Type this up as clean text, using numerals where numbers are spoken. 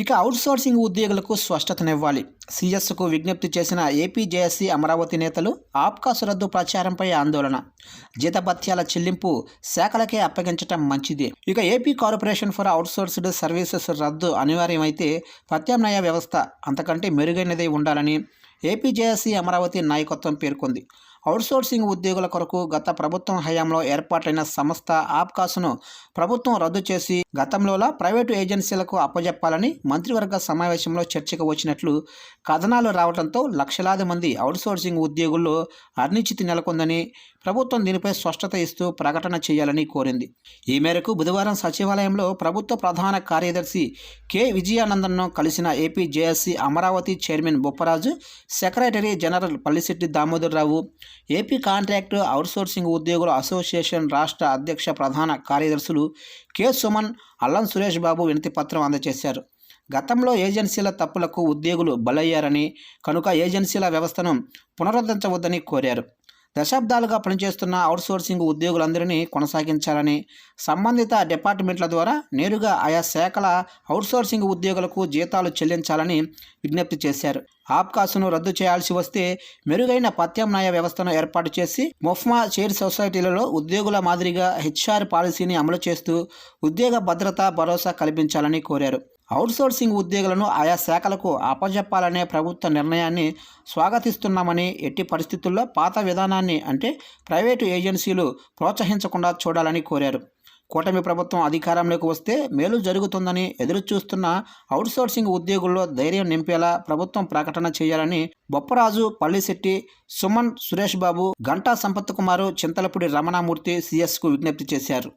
ఇక అవుట్సోర్సింగ్ ఉద్యోగులకు స్పష్టతనివ్వాలి. సీఎస్కు విజ్ఞప్తి చేసిన ఏపీ జేఏసీ అమరావతి నేతలు ఆబ్కాసు రద్దు ప్రచారంపై ఆందోళన. జీతభత్యాల చెల్లింపు శాఖలకే అప్పగించటం మంచిదే. ఇక AP corporation for outsourced services రద్దు అనివార్యమైతే ప్రత్యామ్నాయ వ్యవస్థ అంతకంటే మెరుగైనదే ఉండాలని ఏపీ జేఏసీ అమరావతి నాయకత్వం పేర్కొంది. అవుట్సోర్సింగ్ ఉద్యోగుల కొరకు గత ప్రభుత్వం హయాంలో ఏర్పాటైన సంస్థ ఆబ్కాసును ప్రభుత్వం రద్దు చేసి గతంలోలా ప్రైవేటు ఏజెన్సీలకు అప్పజెప్పాలని మంత్రివర్గ సమావేశంలో చర్చకు వచ్చినట్లు కథనాలు రావడంతో లక్షలాది మంది అవుట్సోర్సింగ్ ఉద్యోగుల్లో అనిశ్చితి నెలకొందని ప్రభుత్వం దీనిపై స్పష్టత ఇస్తూ ప్రకటన చేయాలని కోరింది. ఈ మేరకు బుధవారం సచివాలయంలో ప్రభుత్వ ప్రధాన కార్యదర్శి కె విజయానందన్ను కలిసిన AP JAC Amaravati chairman Bopparaju, secretary general Pallisetti Damodara Rao, AP contract outsourcing ఉద్యోగుల అసోసియేషన్ రాష్ట్ర అధ్యక్ష ప్రధాన కార్యదర్శులు కె సుమన్, అల్లం సురేష్ బాబు వినతిపత్రం అందజేశారు. గతంలో ఏజెన్సీల తప్పులకు ఉద్యోగులు బలయ్యారని, కనుక ఏజెన్సీల వ్యవస్థను పునరుద్ధరించవద్దని కోరారు. దశాబ్దాలుగా పనిచేస్తున్న అవుట్సోర్సింగ్ ఉద్యోగులందరినీ కొనసాగించాలని, సంబంధిత డిపార్ట్మెంట్ల ద్వారా నేరుగా ఆయా శాఖల అవుట్సోర్సింగ్ ఉద్యోగులకు జీతాలు చెల్లించాలని విజ్ఞప్తి చేశారు. ఆబ్కాసును రద్దు చేయాల్సి వస్తే మెరుగైన ప్రత్యామ్నాయ వ్యవస్థను ఏర్పాటు చేసి మొఫ్మా షేర్ సొసైటీలలో ఉద్యోగుల మాదిరిగా హెచ్ఆర్ పాలసీని అమలు చేస్తూ ఉద్యోగ భద్రత, భరోసా కల్పించాలని కోరారు. అవుట్సోర్సింగ్ ఉద్యోగులను ఆయా శాఖలకు అప్పజెప్పాలనే ప్రభుత్వ నిర్ణయాన్ని స్వాగతిస్తున్నామని, ఎట్టి పరిస్థితుల్లో పాత విధానాన్ని అంటే ప్రైవేటు ఏజెన్సీలు ప్రోత్సహించకుండా చూడాలని కోరారు. కూటమి ప్రభుత్వం అధికారంలోకి వస్తే మేలు జరుగుతుందని ఎదురుచూస్తున్న అవుట్సోర్సింగ్ ఉద్యోగుల్లో ధైర్యం నింపేలా ప్రభుత్వం ప్రకటన చేయాలని బొప్పరాజు, పల్లిశెట్టి, సుమన్, సురేష్ బాబు, గంటా సంపత్ కుమారు, చింతలపూడి రమణమూర్తి సీఎస్కు విజ్ఞప్తి చేశారు.